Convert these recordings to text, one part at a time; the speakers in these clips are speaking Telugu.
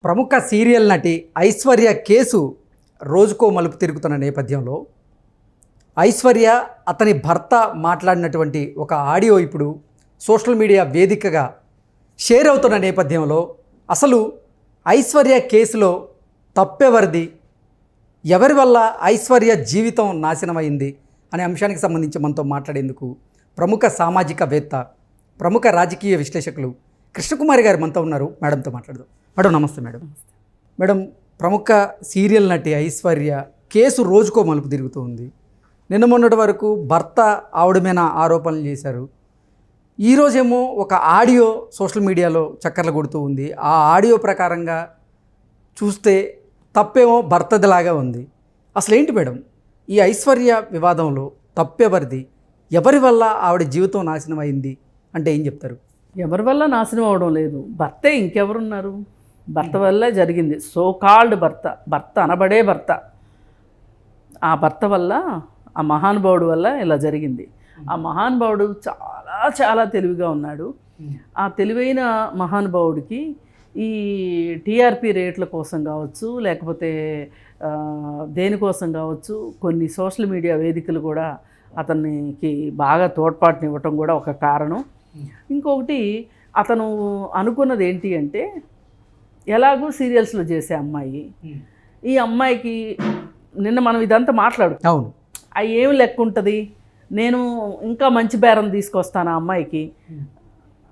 ప్రముఖ సీరియల్ నటి ఐశ్వర్య కేసు రోజుకో మలుపు తిరుగుతున్న నేపథ్యంలో ఐశ్వర్య అతని భర్త మాట్లాడినటువంటి ఒక ఆడియో ఇప్పుడు సోషల్ మీడియా వేదికగా షేర్ అవుతున్న నేపథ్యంలో అసలు ఐశ్వర్య కేసులో తప్పెవరిది, ఎవరి వల్ల ఐశ్వర్య జీవితం నాశనమైంది అనే అంశానికి సంబంధించి మనతో మాట్లాడేందుకు ప్రముఖ సామాజికవేత్త, ప్రముఖ రాజకీయ విశ్లేషకులు కృష్ణకుమారి గారు మనతో ఉన్నారు. మేడంతో మాట్లాడదాం. మేడం నమస్తే. మేడం ప్రముఖ సీరియల్ నటి ఐశ్వర్య కేసు రోజుకో మలుపు తిరుగుతూ ఉంది. నిన్న మొన్నటి వరకు భర్త ఆవిడ మీద ఆరోపణలు చేశారు. ఈరోజేమో ఒక ఆడియో సోషల్ మీడియాలో చక్కర్లు కొడుతూ ఉంది. ఆ ఆడియో ప్రకారంగా చూస్తే తప్పేమో భర్తదిలాగా ఉంది. అసలు ఏంటి మేడం ఈ ఐశ్వర్య వివాదంలో తప్పెవరిది, ఎవరి వల్ల ఆవిడ జీవితం నాశనం అయింది అంటే ఏం చెప్తారు? ఎవరి వల్ల నాశనం అవడం లేదు, భర్తే, ఇంకెవరున్నారు? భర్త వల్లే జరిగింది. సో కాల్డ్ భర్త అనబడే భర్త, ఆ భర్త వల్ల, ఆ మహానుభావుడు వల్ల ఇలా జరిగింది. ఆ మహానుభావుడు చాలా చాలా తెలివిగా ఉన్నాడు. ఆ తెలివైన మహానుభావుడికి ఈ టీఆర్పీ రేట్ల కోసం కావచ్చు, లేకపోతే దేనికోసం కావచ్చు, కొన్ని సోషల్ మీడియా వేదికలు కూడా అతనికి బాగా తోడ్పాటునివ్వటం కూడా ఒక కారణం. ఇంకొకటి, అతను అనుకున్నది ఏంటి అంటే, ఎలాగూ సీరియల్స్లో చేసే అమ్మాయి, ఈ అమ్మాయికి నిన్న మనం ఇదంతా మాట్లాడుతాం, అవును, అవి ఏమి లెక్క ఉంటుంది, నేను ఇంకా మంచి బేరం తీసుకొస్తాను ఆ అమ్మాయికి,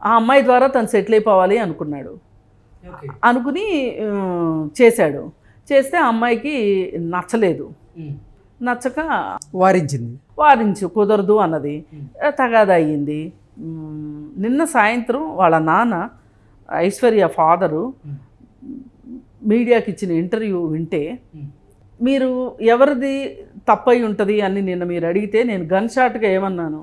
ఆ అమ్మాయి ద్వారా తను సెటిల్ అయిపోవాలి అనుకున్నాడు. అనుకుని చేశాడు. చేస్తే ఆ అమ్మాయికి నచ్చలేదు. నచ్చక వారించు కుదరదు అన్నది, తగాదా అయ్యింది. నిన్న సాయంత్రం వాళ్ళ నాన్న, ఐశ్వర్య ఫాదరు, మీడియాకి ఇచ్చిన ఇంటర్వ్యూ వింటే, మీరు ఎవరిది తప్పై ఉంటుంది అని నిన్న మీరు అడిగితే నేను గన్ షాట్గా ఏమన్నాను,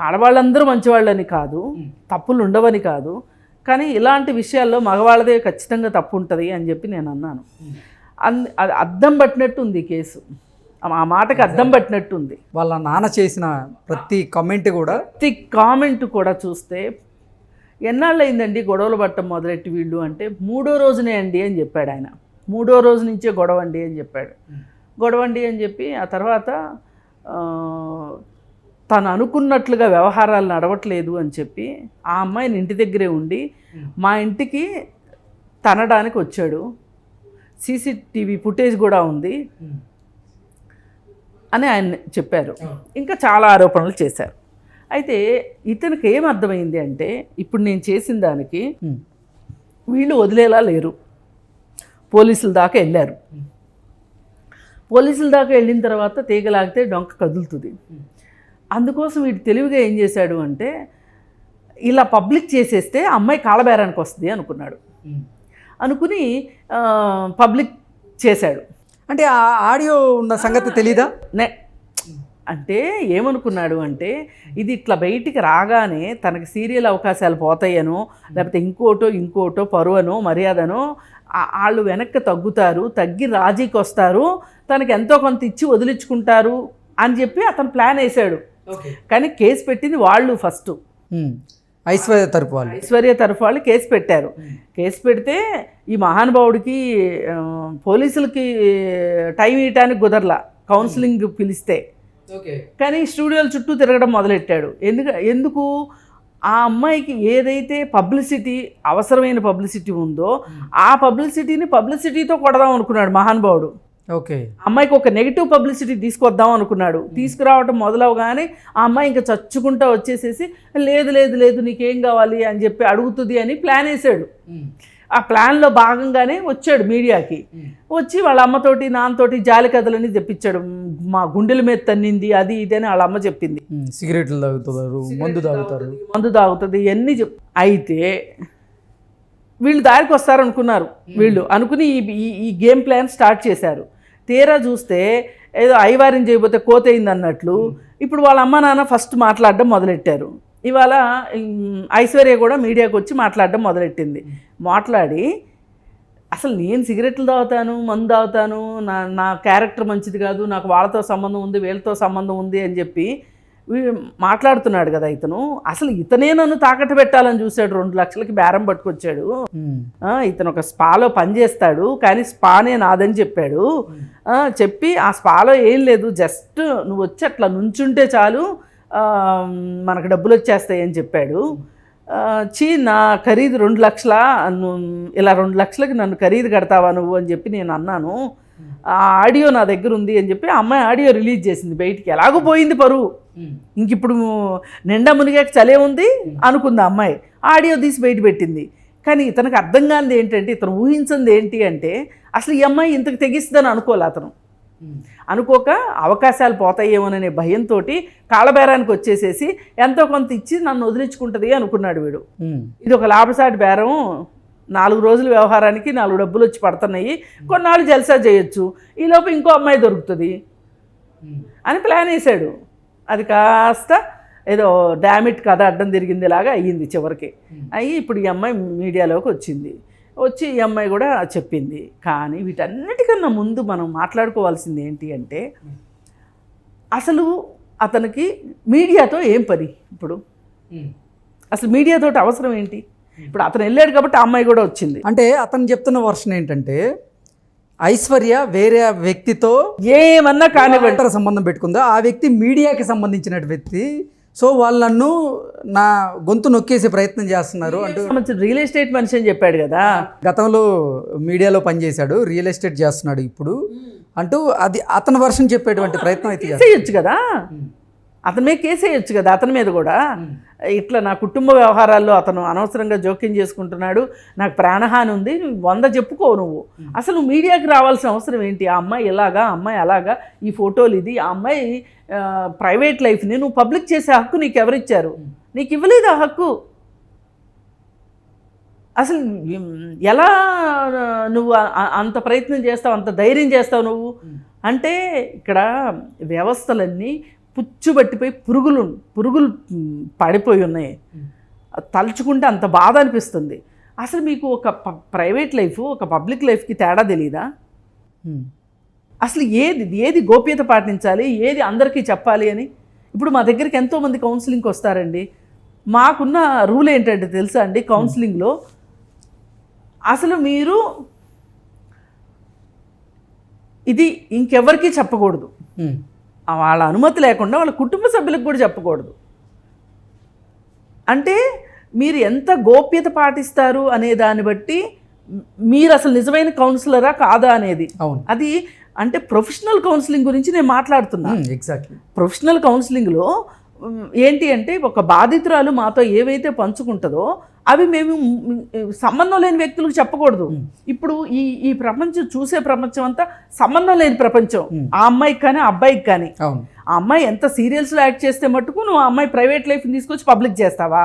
ఆడవాళ్ళందరూ మంచివాళ్ళని కాదు, తప్పులు ఉండవని కాదు, కానీ ఇలాంటి విషయాల్లో మగవాళ్ళదే ఖచ్చితంగా తప్పు ఉంటుంది అని చెప్పి నేను అన్నాను. అది అద్దం పట్టినట్టు ఉంది కేసు, ఆ మాటకి అద్దం పట్టినట్టుంది. వాళ్ళ నాన్న చేసిన ప్రతి కామెంట్ కూడా చూస్తే, ఎన్నాళ్ళు అయిందండి గొడవలు పట్టడం మొదలెట్టి వీళ్ళు అంటే, 3వ రోజునే అండి అని చెప్పాడు ఆయన. 3వ రోజు నుంచే గొడవండి అని చెప్పాడు. గొడవండి అని చెప్పి ఆ తర్వాత తను అనుకున్నట్లుగా వ్యవహారాలు నడవట్లేదు అని చెప్పి ఆ అమ్మాయిని ఇంటి దగ్గరే ఉండి మా ఇంటికి తనడానికి వచ్చాడు, సీసీటీవీ ఫుటేజ్ కూడా ఉంది అని ఆయన చెప్పారు. ఇంకా చాలా ఆరోపణలు చేశారు. అయితే ఇతనికి ఏం అర్థమైంది అంటే, ఇప్పుడు నేను చేసిన దానికి వీళ్ళు వదిలేలా లేరు, పోలీసుల దాకా వెళ్ళారు. పోలీసుల దాకా వెళ్ళిన తర్వాత తీగలాగితే డొంక కదులుతుంది. అందుకోసం వీడు తెలివిగా ఏం చేశాడు అంటే, ఇలా పబ్లిక్ చేసేస్తే అమ్మాయి కాళ్ళబేరానికి వస్తుంది అనుకున్నాడు. అనుకుని పబ్లిక్ చేశాడు. అంటే ఆ ఆడియో ఉన్న సంగతి తెలీదా? అంటే ఏమనుకున్నాడు అంటే, ఇది ఇట్లా బయటికి రాగానే తనకి సీరియల్ అవకాశాలు పోతాయనో, లేకపోతే ఇంకోటో పరువనో మర్యాదనో వాళ్ళు వెనక్కి తగ్గి రాజీకి వస్తారు, తనకి ఎంతో కొంత ఇచ్చి వదిలించుకుంటారు అని చెప్పి అతను ప్లాన్ వేశాడు. కానీ కేసు పెట్టింది వాళ్ళు ఫస్ట్, ఐశ్వర్య తరఫు వాళ్ళు కేసు పెట్టారు. కేసు పెడితే ఈ మహానుభావుడికి పోలీసులకి టైం ఇవ్వటానికి కుదరలా, కౌన్సిలింగ్ పిలిస్తే. కానీ స్టూడియోల చుట్టూ తిరగడం మొదలెట్టాడు. ఎందుకు ఆ అమ్మాయికి ఏదైతే పబ్లిసిటీ, అవసరమైన పబ్లిసిటీ ఉందో ఆ పబ్లిసిటీతో కొడదాం అనుకున్నాడు మహానుభావుడు. అమ్మాయికి ఒక నెగిటివ్ పబ్లిసిటీ తీసుకొద్దాం అనుకున్నాడు. తీసుకురావటం మొదలవగానే ఆ అమ్మాయి ఇంకా చచ్చుకుంటా వచ్చేసేసి, లేదు నీకేం కావాలి అని చెప్పి అడుగుతుంది అని ప్లాన్ వేసాడు. ఆ ప్లాన్లో భాగంగానే వచ్చాడు మీడియాకి. వచ్చి వాళ్ళ అమ్మతోటి నాన్నతోటి జాలి కథలని తెప్పించాడు. మా గుండెల మీద తన్నింది, అది ఇది అని వాళ్ళ అమ్మ చెప్పింది. సిగరెట్లు తాగుతారు, మందు తాగుతుంది ఇవన్నీ అయితే వీళ్ళు దారికి వస్తారనుకున్నారు. వీళ్ళు అనుకుని ఈ గేమ్ ప్లాన్ స్టార్ట్ చేశారు. తీరా చూస్తే ఏదో ఐవారం చేయబోతే కోతయింది అన్నట్లు ఇప్పుడు వాళ్ళ అమ్మ నాన్న ఫస్ట్ మాట్లాడడం మొదలెట్టారు. ఇవాళ ఐశ్వర్య కూడా మీడియాకు వచ్చి మాట్లాడడం మొదలెట్టింది. మాట్లాడి, అసలు నేను సిగరెట్లు తాగుతాను, మందు తాగుతాను, నా క్యారెక్టర్ మంచిది కాదు, నాకు వాళ్ళతో సంబంధం ఉంది, వీళ్ళతో సంబంధం ఉంది అని చెప్పి మాట్లాడుతున్నాడు కదా ఇతను, అసలు ఇతనే నన్ను తాకట్టు పెట్టాలని చూశాడు, 2 లక్షలకి బేరం పట్టుకొచ్చాడు. ఇతను ఒక స్పాలో పనిచేస్తాడు కానీ స్పానే నాదని చెప్పాడు. చెప్పి ఆ స్పాలో ఏం లేదు, జస్ట్ నువ్వు వచ్చి అట్లా నుంచుంటే చాలు మనకు డబ్బులు వచ్చేస్తాయి అని చెప్పాడు. నా ఖరీదు 2 లక్షలా, ఇలా 2 లక్షలకి నన్ను ఖరీదు కడతావా నువ్వు అని చెప్పి నేను అన్నాను. ఆ ఆడియో నా దగ్గర ఉంది అని చెప్పి ఆ అమ్మాయి ఆడియో రిలీజ్ చేసింది బయటికి. ఎలాగో పోయింది పరువు, ఇంక ఇప్పుడు నిండా మునిగాక చలే ఉంది అనుకుంది ఆ అమ్మాయి. ఆడియో తీసి బయట పెట్టింది. కానీ ఇతనికి అర్థం కానిది ఏంటంటే, ఇతను ఊహించింది ఏంటి అంటే, అసలు ఈ అమ్మాయి ఇంతకు తెగిస్తుందని అనుకోలే అతను. అనుకోక అవకాశాలు పోతాయేమోననే భయంతో కాళ్ళబేరానికి వచ్చేసేసి ఎంతో కొంత ఇచ్చి నన్ను వదిలించుకుంటుంది అనుకున్నాడు వీడు. ఇది ఒక లాభసాటి బేరం, 4 రోజుల వ్యవహారానికి 4 డబ్బులు వచ్చి పడుతున్నాయి, కొన్నాళ్ళు జల్సా చేయొచ్చు, ఈలోపు ఇంకో అమ్మాయి దొరుకుతుంది అని ప్లాన్ వేశాడు. అది కాస్త ఏదో డామిట్ కథ అడ్డం తిరిగిందిలాగా అయ్యింది చివరికి. అయ్యి ఇప్పుడు ఈ అమ్మాయి మీడియాలోకి వచ్చింది. వచ్చి ఈ అమ్మాయి కూడా చెప్పింది. కానీ వీటన్నిటికన్నా ముందు మనం మాట్లాడుకోవాల్సింది ఏంటి అంటే, అసలు అతనికి మీడియాతో ఏం పని? ఇప్పుడు అసలు మీడియాతో అవసరం ఏంటి? ఇప్పుడు అతను వెళ్ళాడు కాబట్టి ఆ అమ్మాయి కూడా వచ్చింది. అంటే అతను చెప్తున్న వర్షన్ ఏంటంటే, ఐశ్వర్య వేరే వ్యక్తితో ఏమన్నా కానివ్వండి సంబంధం పెట్టుకుందో, ఆ వ్యక్తి మీడియాకి సంబంధించిన వ్యక్తి, సో వాళ్ళు నన్ను నా గొంతు నొక్కేసే ప్రయత్నం చేస్తున్నారు అంటూ. రియల్ ఎస్టేట్ మనిషి అని చెప్పాడు కదా, గతంలో మీడియాలో పనిచేశాడు, రియల్ ఎస్టేట్ చేస్తున్నాడు ఇప్పుడు అంటూ అది అతని వర్షన్ చెప్పేటువంటి ప్రయత్నం అయితే చేయొచ్చు కదా, అతని మీద కేసు వేయొచ్చు కదా. అతని మీద కూడా ఇట్లా నా కుటుంబ వ్యవహారాల్లో అతను అనవసరంగా జోక్యం చేసుకుంటున్నాడు, నాకు ప్రాణహాని ఉంది, 100 చెప్పుకో నువ్వు. అసలు మీడియాకి రావాల్సిన అవసరం ఏంటి? ఆ అమ్మాయి ఇలాగా, ఆ అమ్మాయి అలాగా, ఈ ఫోటోలు ఇది, ఆ అమ్మాయి ప్రైవేట్ లైఫ్ని నువ్వు పబ్లిక్ చేసే హక్కు నీకు ఎవరిచ్చారు? నీకు ఇవ్వలేదు ఆ హక్కు. అసలు ఎలా నువ్వు అంత ప్రయత్నం చేస్తావు, అంత ధైర్యం చేస్తావు నువ్వు అంటే? ఇక్కడ వ్యవస్థలన్నీ పుచ్చుబట్టిపోయి పురుగులు పడిపోయి ఉన్నాయి. తలుచుకుంటే అంత బాధ అనిపిస్తుంది. అసలు మీకు ఒక ప్రైవేట్ లైఫ్, ఒక పబ్లిక్ లైఫ్కి తేడా తెలీదా? అసలు ఏది గోప్యత పాటించాలి, ఏది అందరికీ చెప్పాలి అని. ఇప్పుడు మా దగ్గరికి ఎంతోమంది కౌన్సిలింగ్కి వస్తారండి. మాకున్న రూల్ ఏంటంటే తెలుసా అండి, కౌన్సిలింగ్లో అసలు మీరు ఇది ఇంకెవరికీ చెప్పకూడదు, వాళ్ళ అనుమతి లేకుండా వాళ్ళ కుటుంబ సభ్యులకు కూడా చెప్పకూడదు. అంటే మీరు ఎంత గోప్యత పాటిస్తారు అనే దాన్ని బట్టి మీరు అసలు నిజమైన కౌన్సిలరా కాదా అనేది. అది అంటే ప్రొఫెషనల్ కౌన్సిలింగ్ గురించి నేను మాట్లాడుతున్నా. ఎగ్జాక్ట్లీ. ప్రొఫెషనల్ కౌన్సిలింగ్లో ఏంటి అంటే, ఒక బాధితురాలు మాతో ఏవైతే పంచుకుంటుందో అవి మేము సంబంధం లేని వ్యక్తులకు చెప్పకూడదు. ఇప్పుడు ఈ ప్రపంచం చూసే ప్రపంచం అంతా సంబంధం లేని ప్రపంచం. ఆ అమ్మాయికి కానీ ఆ అబ్బాయికి కానీ. ఆ అమ్మాయి ఎంత సీరియల్స్లో యాక్ట్ చేస్తే మట్టుకు నువ్వు ఆ అమ్మాయి ప్రైవేట్ లైఫ్ని తీసుకొచ్చి పబ్లిక్ చేస్తావా?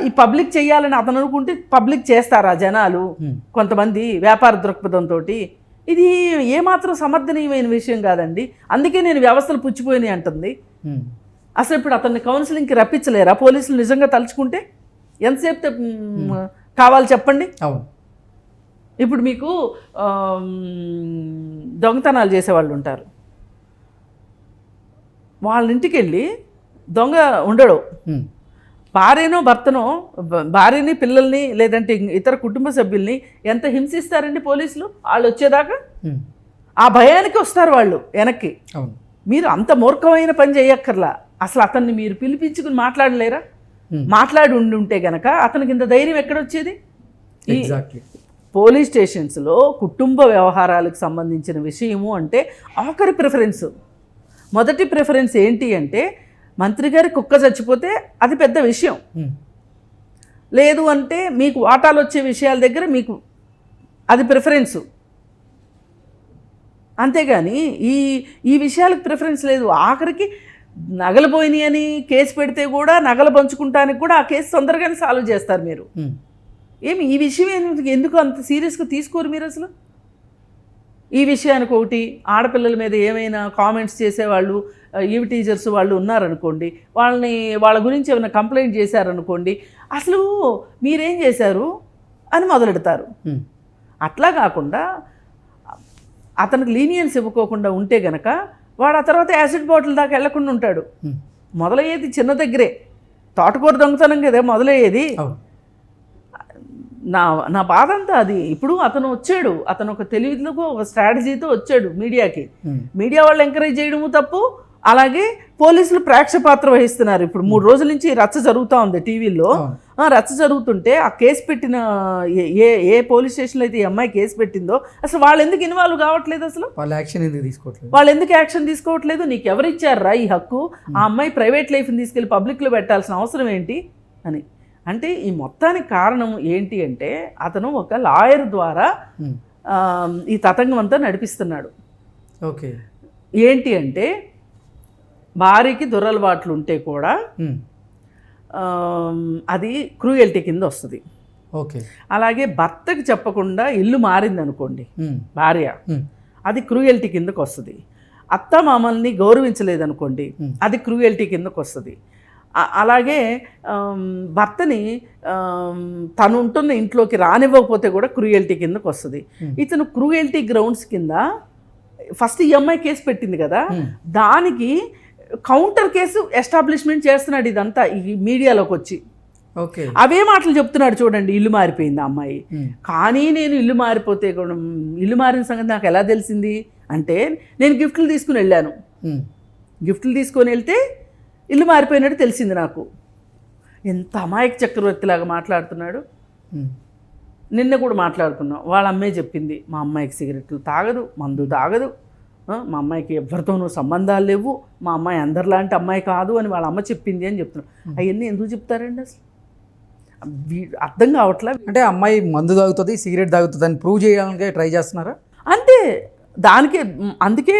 ఈ పబ్లిక్ చేయాలని అతను అనుకుంటే పబ్లిక్ చేస్తారా జనాలు? కొంతమంది వ్యాపార దృక్పథంతో. ఇది ఏమాత్రం సమర్థనీయమైన విషయం కాదండి. అందుకే నేను వ్యవస్థలు పుచ్చిపోయినాయి అంటుంది. అసలు ఇప్పుడు అతన్ని కౌన్సిలింగ్కి రప్పించలేరా పోలీసులు నిజంగా తలుచుకుంటే? ఎంతసేపు కావాలి చెప్పండి. ఇప్పుడు మీకు దొంగతనాలు చేసేవాళ్ళు ఉంటారు. వాళ్ళ ఇంటికి వెళ్ళి దొంగ ఉండడు, భార్యనో భర్తనో, భార్యని పిల్లల్ని లేదంటే ఇతర కుటుంబ సభ్యుల్ని ఎంత హింసిస్తారండి పోలీసులు వాళ్ళు వచ్చేదాకా. ఆ భయానికి వస్తారు వాళ్ళు వెనక్కి. మీరు అంత మూర్ఖమైన పని చేయక్కర్లా. అసలు అతన్ని మీరు పిలిపించుకుని మాట్లాడలేరా? మాట్లాడి ఉంటే గనక అతనికి ఇంత ధైర్యం ఎక్కడొచ్చేది? పోలీస్ స్టేషన్స్లో కుటుంబ వ్యవహారాలకు సంబంధించిన విషయము అంటే ఆఖరి ప్రిఫరెన్స్. మొదటి ప్రిఫరెన్స్ ఏంటి అంటే, మంత్రి గారి కుక్క చచ్చిపోతే అది పెద్ద విషయం. లేదు అంటే మీకు వాటాలు వచ్చే విషయాల దగ్గర మీకు అది ప్రిఫరెన్సు. అంతేగాని ఈ విషయాలకు ప్రిఫరెన్స్ లేదు. ఆఖరికి నగలు పోయినాయి అని కేసు పెడితే కూడా నగలు పంచుకుంటానికి కూడా ఆ కేసు తొందరగానే సాల్వ్ చేస్తారు మీరు. ఏమి ఈ విషయం ఎందుకు అంత సీరియస్గా తీసుకోరు మీరు? అసలు ఈ విషయానికి ఒకటి ఆడపిల్లల మీద ఏమైనా కామెంట్స్ చేసేవాళ్ళు, ఈవి టీచర్స్ వాళ్ళు ఉన్నారనుకోండి, వాళ్ళ గురించి ఏమైనా కంప్లైంట్ చేశారనుకోండి, అసలు మీరేం చేశారు అని మొదలెడతారు. అట్లా కాకుండా అతనికి లీనియన్స్ ఇవ్వకోకుండా ఉంటే గనక వాడు ఆ తర్వాత యాసిడ్ బాటిల్ దాకా వెళ్లకుండా ఉంటాడు. మొదలయ్యేది చిన్న దగ్గరే, తోటకూర దొంగతనం కదా మొదలయ్యేది. అవును. నా నా బాధ అంతా అది. ఇప్పుడు అతను వచ్చాడు, అతను ఒక తెలివితో ఒక స్ట్రాటజీతో వచ్చాడు మీడియాకి. మీడియా వాళ్ళు ఎంకరేజ్ చేయడము తప్పు, అలాగే పోలీసులు ప్రేక్ష పాత్ర వహిస్తున్నారు. ఇప్పుడు 3 రోజుల నుంచి రచ్చ జరుగుతూ ఉంది టీవీలో. రచ్చ జరుగుతుంటే ఆ కేసు పెట్టిన ఏ పోలీస్ స్టేషన్లో అయితే ఈ అమ్మాయి కేసు పెట్టిందో అసలు వాళ్ళు ఎందుకు ఇన్వాల్వ్ కావట్లేదు? అసలు వాళ్ళు యాక్షన్ ఎందుకు తీసుకోవట్లేదు? వాళ్ళు ఎందుకు యాక్షన్ తీసుకోవట్లేదు? నీకు ఎవరు ఇచ్చారా ఈ హక్కు? ఆ అమ్మాయి ప్రైవేట్ లైఫ్ని తీసుకెళ్ళి పబ్లిక్లో పెట్టాల్సిన అవసరం ఏంటి అని. అంటే ఈ మొత్తానికి కారణం ఏంటి అంటే అతను ఒక లాయర్ ద్వారా ఈ తతంగం అంతా నడిపిస్తున్నాడు. ఓకే. ఏంటి అంటే భార్యకి దురలవాట్లు ఉంటే కూడా అది క్రూయల్టీ కింద వస్తుంది. ఓకే. అలాగే భర్తకి చెప్పకుండా ఇల్లు మారింది అనుకోండి భార్య, అది క్రూయల్టీ కిందకు వస్తుంది. అత్త మామల్ని గౌరవించలేదనుకోండి, అది క్రూయల్టీ కిందకు వస్తుంది. అలాగే భర్తని తను ఉంటున్న ఇంట్లోకి రానివ్వకపోతే కూడా క్రూయల్టీ కిందకు వస్తుంది. ఇతను క్రూయల్టీ గ్రౌండ్స్ కింద ఫస్ట్ ఈ అమ్మాయి కేసు పెట్టింది కదా, దానికి కౌంటర్ కేసు ఎస్టాబ్లిష్మెంట్ చేస్తున్నాడు ఇదంతా ఈ మీడియాలోకి వచ్చి. ఓకే. అవే మాటలు చెప్తున్నాడు చూడండి, ఇల్లు మారిపోయింది ఆ అమ్మాయి. కానీ నేను ఇల్లు మారిపోతే కూడా ఇల్లు మారిన సంగతి నాకు ఎలా తెలిసింది అంటే నేను గిఫ్ట్లు తీసుకుని వెళ్ళాను. గిఫ్ట్లు తీసుకొని వెళ్తే ఇల్లు మారిపోయినట్టు తెలిసింది నాకు. ఎంత అమాయక చక్రవర్తిలాగా మాట్లాడుతున్నాడు. నిన్న కూడా మాట్లాడుకున్నాం, వాళ్ళ అమ్మాయి చెప్పింది మా అమ్మాయికి సిగరెట్లు తాగదు, మందు తాగదు, మా అమ్మాయికి ఎవరితోనూ సంబంధాలు లేవు, మా అమ్మాయి అందరిలాంటి అమ్మాయి కాదు అని వాళ్ళ అమ్మ చెప్పింది అని చెప్తున్నాడు. అవన్నీ ఎందుకు చెప్తారండి అసలు? అర్థం కావట్లే. అంటే అమ్మాయి మందు తాగుతుంది, సిగరెట్ తాగుతుంది అని ప్రూవ్ చేయడానికి ట్రై చేస్తున్నారా? అంతే, దానికే అందుకే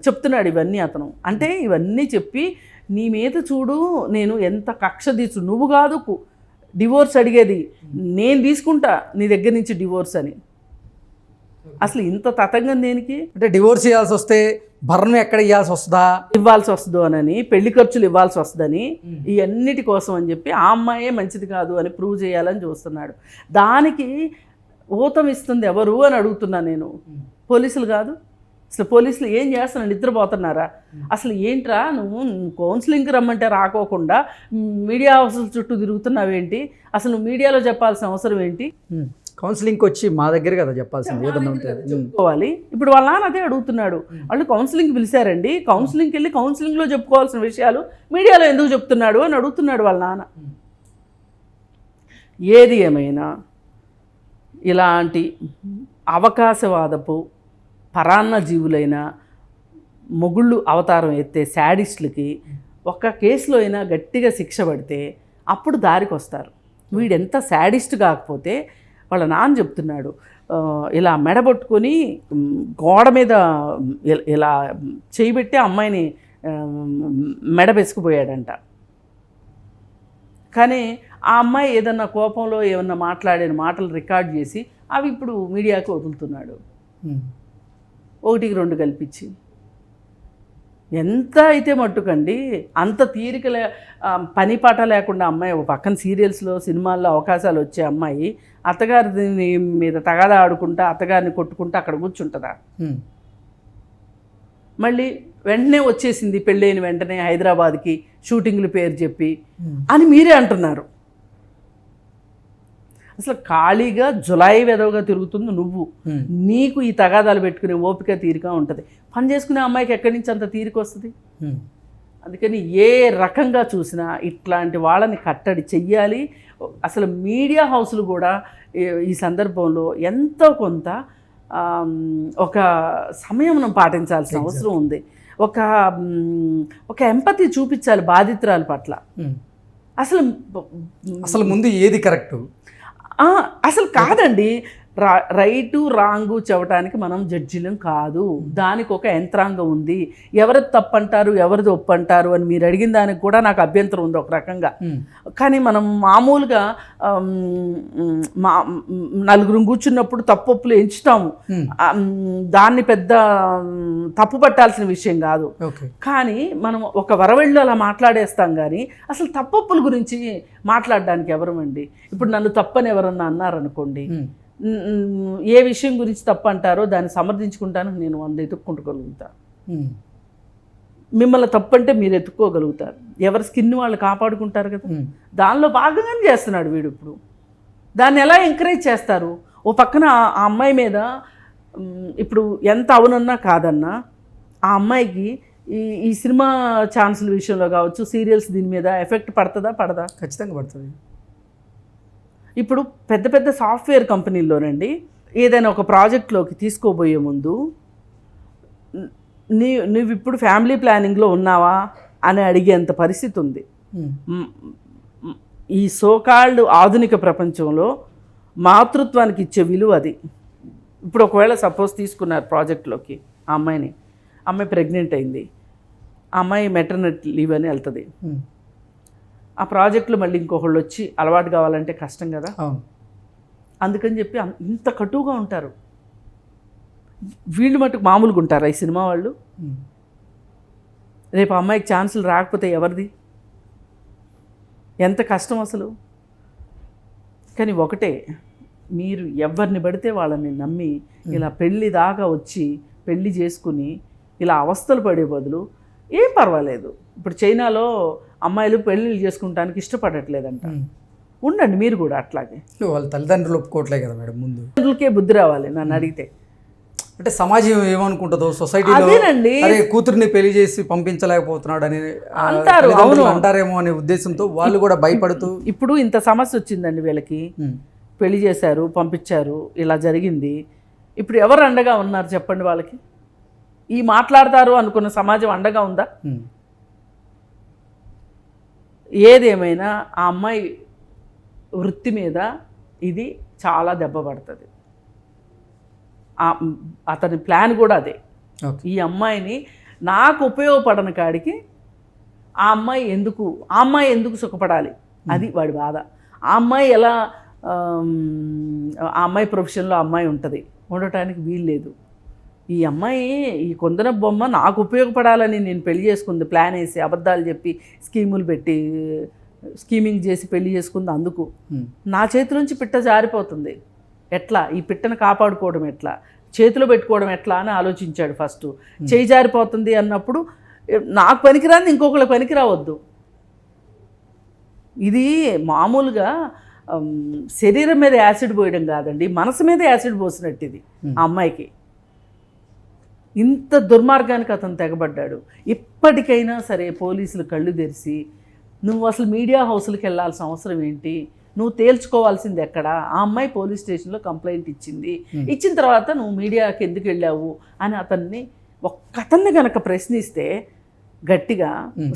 చెప్తున్నాడు ఇవన్నీ అతను. అంటే ఇవన్నీ చెప్పి నీ మీద చూడు నేను ఎంత కక్ష తీసు, నువ్వు కాదు డివోర్స్ అడిగేది, నేను తీసుకుంటా నీ దగ్గర నుంచి డివోర్స్ అని. అసలు ఇంత తతంగం దేనికి? అంటే డివోర్స్ ఇవ్వాల్సి వస్తే భరణం ఎక్కడ ఇవ్వాల్సి వస్తుందా, ఇవ్వాల్సి వస్తుందో అని, పెళ్లి ఖర్చులు ఇవ్వాల్సి వస్తుందని, ఈ అన్నిటి కోసం అని చెప్పి ఆ అమ్మాయే మంచిది కాదు అని ప్రూవ్ చేయాలని చూస్తున్నాడు. దానికి ఊతం ఇస్తుంది ఎవరు అని అడుగుతున్నా నేను. పోలీసులు కాదు. అసలు పోలీసులు ఏం చేస్తున్నారు? నిద్రపోతున్నారా? అసలు ఏంట్రా నువ్వు కౌన్సిలింగ్కి రమ్మంటే రాకోకుండా మీడియా హౌసుల చుట్టూ తిరుగుతున్నావేంటి? అసలు నువ్వు మీడియాలో చెప్పాల్సిన అవసరం ఏంటి? కౌన్సిలింగ్కి వచ్చి మా దగ్గర కదా చెప్పాల్సింది, ఏదన్నా ఉంటుంది చెప్పుకోవాలి. ఇప్పుడు వాళ్ళ నాన్న అదే అడుగుతున్నాడు, వాళ్ళు కౌన్సిలింగ్కి పిలిచారండి, కౌన్సిలింగ్కి వెళ్ళి కౌన్సిలింగ్లో చెప్పుకోవాల్సిన విషయాలు మీడియాలో ఎందుకు చెప్తున్నాడు అని అడుగుతున్నాడు వాళ్ళ నాన్న. ఏది ఏమైనా ఇలాంటి అవకాశవాదపు పరాన్న జీవులైన మొగుళ్ళు అవతారం ఎత్తే శాడిస్టులకి ఒక్క కేసులో అయినా గట్టిగా శిక్ష పడితే అప్పుడు దారికి వస్తారు. వీడెంత శాడిస్ట్ కాకపోతే వాళ్ళ నాన్న చెప్తున్నాడు, ఇలా మెడబొట్టుకొని గోడ మీద ఇలా చేయబెట్టి అమ్మాయిని మెడ బెసుకుపోయాడంట. కానీ ఆ అమ్మాయి ఏదన్నా కోపంలో ఏమన్నా మాట్లాడిన మాటలు రికార్డ్ చేసి అవి ఇప్పుడు మీడియాకి వదులుతున్నాడు, 1కి 2 కల్పించి. ఎంత అయితే మట్టుకండి అంత తీరిక పని పాట లేకుండా అమ్మాయి ఒక పక్కన సీరియల్స్లో సినిమాల్లో అవకాశాలు వచ్చే అమ్మాయి అత్తగారి మీద తగాదా ఆడుకుంటా అత్తగారిని కొట్టుకుంటా అక్కడ కూర్చుంటుందా? మళ్ళీ వెంటనే వచ్చేసింది పెళ్ళైన వెంటనే హైదరాబాద్కి షూటింగ్లు పేరు చెప్పి అని మీరే అంటున్నారు. అసలు ఖాళీగా జులాయి వెదవగా తిరుగుతుంది నువ్వు. నీకు ఈ తగాదాలు పెట్టుకునే ఓపిక తీరిక ఉంటుంది. పని చేసుకునే అమ్మాయికి ఎక్కడి నుంచి అంత తీరిక వస్తుంది? అందుకని ఏ రకంగా చూసినా ఇట్లాంటి వాళ్ళని కట్టడి చెయ్యాలి. అసలు మీడియా హౌస్లు కూడా ఈ సందర్భంలో ఎంతో కొంత ఒక సంయమనం పాటించాల్సిన అవసరం ఉంది. ఒక ఎంపతి చూపించాలి బాధితురాల పట్ల. అసలు ముందు ఏది కరెక్టు అసలు కాదండి. రైటు రాంగు చెప్పడానికి మనం జడ్జిలం కాదు. దానికి ఒక యంత్రాంగం ఉంది. ఎవరిది తప్పంటారు ఎవరిది ఒప్పంటారు అని మీరు అడిగిన దానికి కూడా నాకు అభ్యంతరం ఉంది ఒక రకంగా. కానీ మనం మామూలుగా నలుగురు కూర్చున్నప్పుడు తప్పొప్పులు ఎంచుతాము. దాన్ని పెద్ద తప్పు పట్టాల్సిన విషయం కాదు. కానీ మనం ఒక వరవెళ్ళు అలా మాట్లాడేస్తాం. కానీ అసలు తప్పొప్పుల గురించి మాట్లాడడానికి ఎవరమండి? ఇప్పుడు నన్ను తప్పని ఎవరన్నా అన్నారనుకోండి, ఏ విషయం గురించి తప్పు అంటారో దాన్ని సమర్థించుకుంటాను నేను 100 ఎత్తుక్కుంటుకోగలుగుతా. మిమ్మల్ని తప్పంటే మీరు ఎత్తుక్కోగలుగుతారు, ఎవరి స్కిన్ వాళ్ళు కాపాడుకుంటారు కదా. దానిలో భాగంగానే చేస్తున్నాడు వీడు. ఇప్పుడు దాన్ని ఎలా ఎంకరేజ్ చేస్తారు? ఓ పక్కన ఆ అమ్మాయి మీద ఇప్పుడు ఎంత అవునన్నా కాదన్నా ఆ అమ్మాయికి ఈ సినిమా ఛాన్సుల విషయంలో కావచ్చు, సీరియల్స్ దీని మీద ఎఫెక్ట్ పడుతుందా పడదా? ఖచ్చితంగా పడుతుంది. ఇప్పుడు పెద్ద పెద్ద సాఫ్ట్వేర్ కంపెనీల్లోనండి ఏదైనా ఒక ప్రాజెక్ట్లోకి తీసుకోబోయే ముందు నువ్వు ఇప్పుడు ఫ్యామిలీ ప్లానింగ్లో ఉన్నావా అని అడిగేంత పరిస్థితి ఉంది. ఈ సోకాల్డ్ ఆధునిక ప్రపంచంలో మాతృత్వానికి ఇచ్చే విలువ అది. ఇప్పుడు ఒకవేళ సపోజ్ తీసుకున్నారు ప్రాజెక్ట్లోకి ఆ అమ్మాయి ప్రెగ్నెంట్ అయింది, ఆ అమ్మాయి మెటర్నిటీ లీవ్ అని వెళ్తుంది. ఆ ప్రాజెక్టులు మళ్ళీ ఇంకొకళ్ళు వచ్చి అలవాటు కావాలంటే కష్టం కదా. అందుకని చెప్పి ఇంత కటువుగా ఉంటారు. వీళ్ళు మటుకు మామూలుగా ఉంటారా ఈ సినిమా వాళ్ళు? రేపు అమ్మాయికి ఛాన్సులు రాకపోతే ఎవరిది? ఎంత కష్టం అసలు. కానీ ఒకటే, మీరు ఎవరిని పడితే వాళ్ళని నమ్మి ఇలా పెళ్ళి దాకా వచ్చి పెళ్ళి చేసుకుని ఇలా అవస్థలు పడే బదులు ఏం పర్వాలేదు. ఇప్పుడు చైనాలో అమ్మాయిలు పెళ్ళిళ్ళు చేసుకుంటానికి ఇష్టపడట్లేదంట. ఉండండి మీరు కూడా అట్లాగే. వాళ్ళ తల్లిదండ్రులు ఒప్పుకోవట్లే కదా మేడం. ముందు తల్లిదండ్రులకే బుద్ధి రావాలి నన్ను అడిగితే. అంటే సమాజం ఏమనుకుంటుందో, సొసైటీలో అదేనండి, అరే కూతుర్ని పెళ్లి చేసి పంపించలేకపోతున్నాడు అని అంటారు, అంటారేమో అనే ఉద్దేశంతో వాళ్ళు కూడా భయపడుతూ. ఇప్పుడు ఇంత సమస్య వచ్చిందండి వీళ్ళకి, పెళ్లి చేశారు, పంపించారు, ఇలా జరిగింది. ఇప్పుడు ఎవరు అండగా ఉన్నారు చెప్పండి వాళ్ళకి? ఈ మాట్లాడతారు అనుకున్న సమాజం అండగా ఉందా? ఏదేమైనా ఆ అమ్మాయి వృత్తి మీద ఇది చాలా దెబ్బ పడుతుంది. అతని ప్లాన్ కూడా అదే. ఈ అమ్మాయిని నాకు ఉపయోగపడని కాడికి ఆ అమ్మాయి ఎందుకు సుఖపడాలి, అది వాడి బాధ. ఆ అమ్మాయి ఎలా ఆ అమ్మాయి ప్రొఫెషన్లో అమ్మాయి ఉండటానికి వీలు లేదు. ఈ అమ్మాయి ఈ కొందన బొమ్మ నాకు ఉపయోగపడాలని నేను పెళ్లి చేసుకుంది, ప్లాన్ వేసి అబద్ధాలు చెప్పి స్కీములు పెట్టి స్కీమింగ్ చేసి పెళ్లి చేసుకుంది. అందుకు నా చేతిలోంచి పిట్ట జారిపోతుంది, ఎట్లా ఈ పిట్టను కాపాడుకోవడం ఎట్లా, చేతిలో పెట్టుకోవడం ఎట్లా అని ఆలోచించాడు ఫస్ట్. చేయి జారిపోతుంది అన్నప్పుడు నాకు పనికిరాని ఇంకొకళ్ళకి పనికిరావద్దు. ఇది మామూలుగా శరీరం మీద యాసిడ్ పోయడం కాదండి, మనసు మీద యాసిడ్ పోసినట్టు ఇది ఆ అమ్మాయికి. ఇంత దుర్మార్గానికి అతను తెగబడ్డాడు. ఇప్పటికైనా సరే పోలీసులు కళ్ళు తెరిచి, నువ్వు అసలు మీడియా హౌస్లకు వెళ్ళాల్సిన అవసరం ఏంటి, నువ్వు తేల్చుకోవాల్సింది ఎక్కడ? ఆ అమ్మాయి పోలీస్ స్టేషన్లో కంప్లైంట్ ఇచ్చింది, ఇచ్చిన తర్వాత నువ్వు మీడియాకి ఎందుకు వెళ్ళావు అని అతన్ని కనుక ప్రశ్నిస్తే, గట్టిగా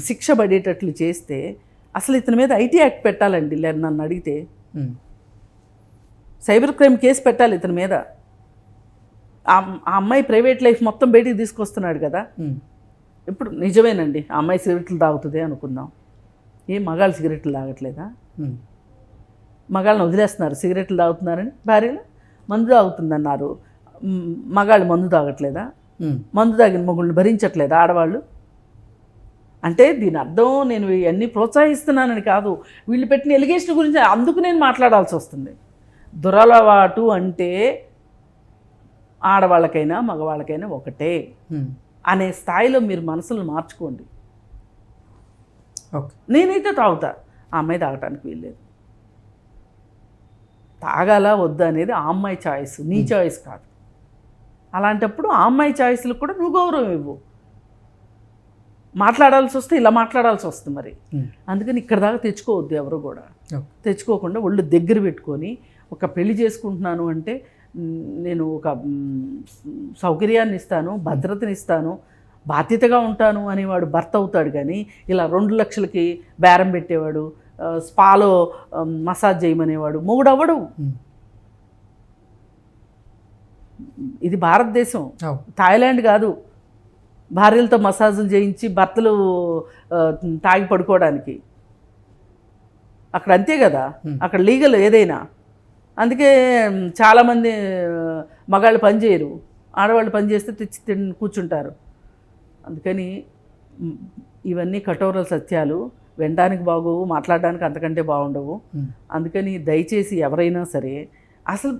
శిక్ష పడేటట్లు చేస్తే, అసలు ఇతని మీద ఐటీ యాక్ట్ పెట్టాలండి. నన్ను అడిగితే సైబర్ క్రైమ్ కేసు పెట్టాలి ఇతని మీద. ఆ అమ్మాయి ప్రైవేట్ లైఫ్ మొత్తం బయటికి తీసుకొస్తున్నాడు కదా. ఇప్పుడు నిజమేనండి, ఆ అమ్మాయి సిగరెట్లు తాగుతుంది అనుకుందాం. మగాళ్ళు సిగరెట్లు తాగట్లేదా? మగాళ్ళని వదిలేస్తున్నారు సిగరెట్లు తాగుతున్నారని. భార్యలు మందు తాగుతుందన్నారు, మగాళ్ళు మందు తాగట్లేదా? మందు తాగిన మొగుళ్ళని భరించట్లేదా ఆడవాళ్ళు? అంటే దీని అర్థం నేను ఇవన్నీ ప్రోత్సహిస్తున్నానని కాదు, వీళ్ళు పెట్టిన ఎలిగేషన్ గురించి అందుకు నేను మాట్లాడాల్సి వస్తుంది. దురలవాటు అంటే ఆడవాళ్ళకైనా మగవాళ్ళకైనా ఒకటే అనే స్థాయిలో మీరు మనసులు మార్చుకోండి. నేనైతే తాగుతా, ఆ అమ్మాయి తాగటానికి వీల్లేదు. తాగాలా వద్దా అనేది ఆ అమ్మాయి చాయిస్, నీ చాయిస్ కాదు. అలాంటప్పుడు ఆ అమ్మాయి చాయిస్లకు కూడా నువ్వు గౌరవం ఇవ్వు. మాట్లాడాల్సి వస్తే ఇలా మాట్లాడాల్సి వస్తుంది మరి. అందుకని ఇక్కడ దాకా తెచ్చుకోవద్దు ఎవరు కూడా. తెచ్చుకోకుండా ఒళ్ళు దగ్గర పెట్టుకొని, ఒక పెళ్లి చేసుకుంటున్నాను అంటే నేను ఒక సౌకర్యాన్ని ఇస్తాను, భద్రతని ఇస్తాను, బాధ్యతగా ఉంటాను అనేవాడు భర్త అవుతాడు. కానీ ఇలా 2 లక్షలకి బేరం పెట్టేవాడు, స్పాలో మసాజ్ చేయమనేవాడు మొగుడు అవ్వడు. ఇది భారతదేశం, థాయిలాండ్ కాదు. భార్యలతో మసాజులు చేయించి భర్తలు తాగి పడుకోవడానికి అక్కడ అంతే కదా, అక్కడ లీగల్ ఏదైనా. అందుకే చాలామంది మగాళ్ళు పని చేయరు, ఆడవాళ్ళు పని చేస్తే తెచ్చి కూర్చుంటారు. అందుకని ఇవన్నీ కఠోర సత్యాలు, వినడానికి బాగోవు, మాట్లాడడానికి అంతకంటే బాగుండవు. అందుకని దయచేసి ఎవరైనా సరే అసలు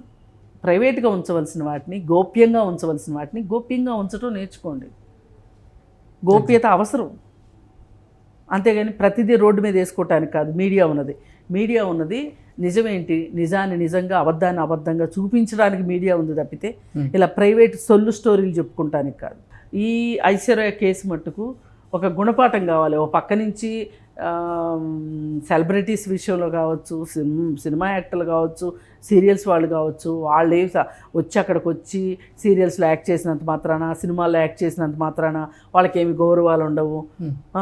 ప్రైవేట్గా ఉంచవలసిన వాటిని, గోప్యంగా ఉంచవలసిన వాటిని గోప్యంగా ఉంచడం నేర్చుకోండి. గోప్యత అవసరం, అంతేగాని ప్రతిదీ రోడ్డు మీద వేసుకోవటానికి కాదు. మీడియా ఉన్నది నిజమేంటి, నిజాన్ని నిజంగా, అబద్ధాన్ని అబద్ధంగా చూపించడానికి మీడియా ఉంది తప్పితే ఇలా ప్రైవేట్ సొల్లు స్టోరీలు చెప్పుకుంటానికి కాదు. ఈ ఐశ్వర్య కేసు మట్టుకు ఒక గుణపాఠం కావాలి. ఒక పక్క నుంచి సెలబ్రిటీస్ విషయంలో కావచ్చు, సినిమా యాక్టర్లు కావచ్చు, సీరియల్స్ వాళ్ళు కావచ్చు, వాళ్ళు వచ్చి అక్కడికి వచ్చి సీరియల్స్లో యాక్ట్ చేసినంత మాత్రాన, సినిమాల్లో యాక్ట్ చేసినంత మాత్రాన వాళ్ళకేమి గౌరవాలు ఉండవు,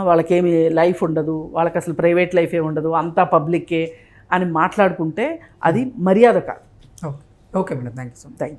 వాళ్ళకేమి లైఫ్ ఉండదు, వాళ్ళకి అసలు ప్రైవేట్ లైఫే ఉండదు, అంతా పబ్లిక్కే అని మాట్లాడుకుంటే అది మర్యాద కాదు. Okay madam, thank you so much. Thank you.